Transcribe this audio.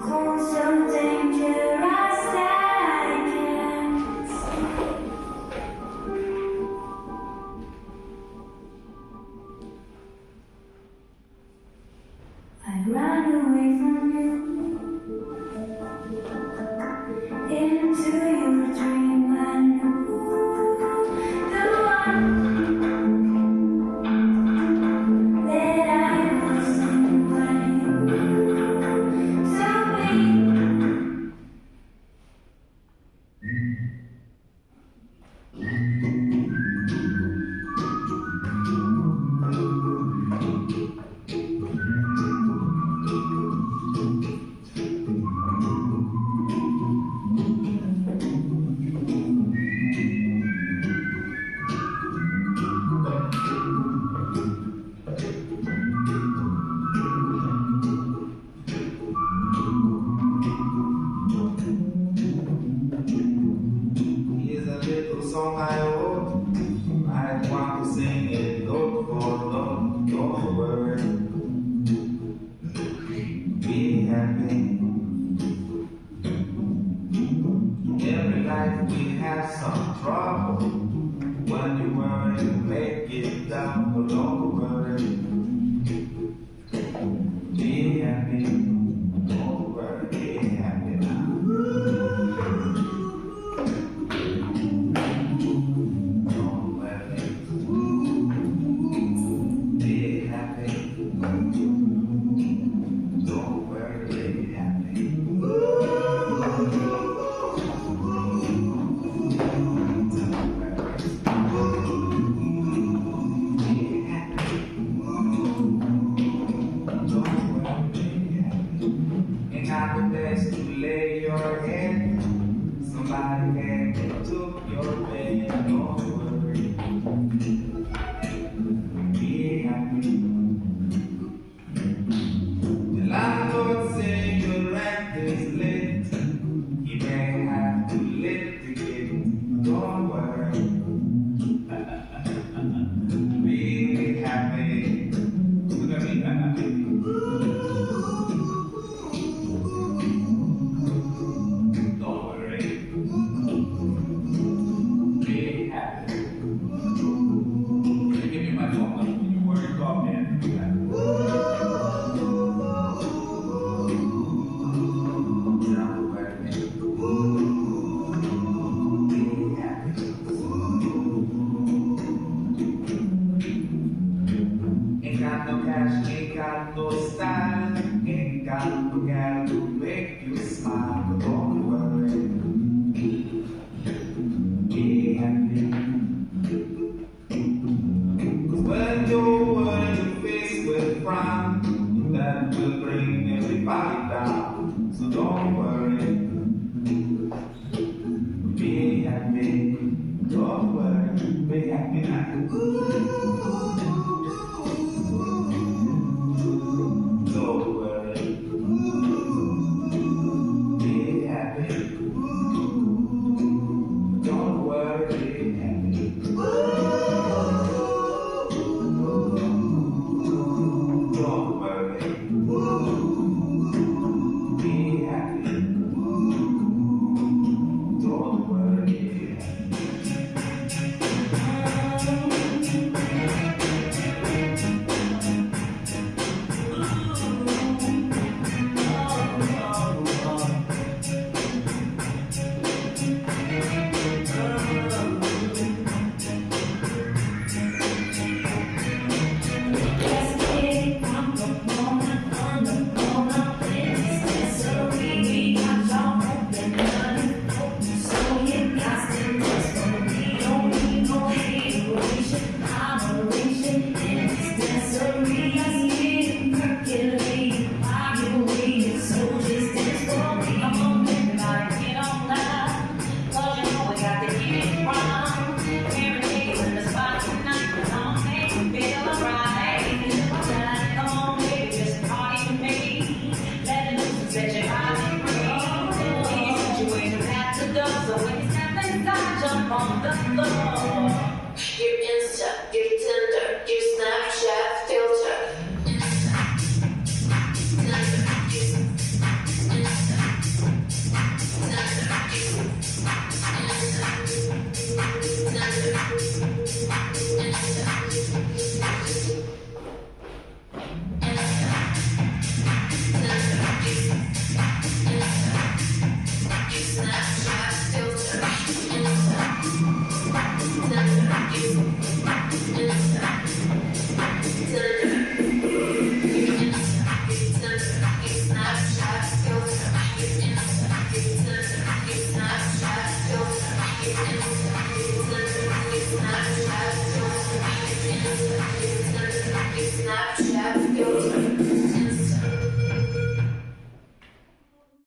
cold, so dangerous that I can't sleep. I'd run away from you into your dream. I knew the one that I wasn't when you told me. Here's a little song I wrote. I want to sing it note for note. Don't worry, be happy. Every night we have some trouble. When you worry, you make it down. But don't worry, be happy. Don't worry, be happy now. Don't worry, be happy. Don't worry, be happy. Ain't got the place to lay your head. Somebody came and took your bed. Don't worry, be happy. The landlord say your rent is late. You may have to lift the gate. Don't worry, be happy. Look at me, happy. Don't worry, be happy. Give me my phone number when you worry about me. Don't worry, be happy. Ain't got no cash, ain't got no style, ain't got no gal to make you smile. But don't worry, be happy. 'Cause when you're worried, faced with frown, that will bring everybody down. So don't worry, be happy. Don't worry, be happy now. Don't worry, be happy. Don't worry, be happy. Don't worry, be happy. Don't worry, be happy. So when you step inside, jump on the floor.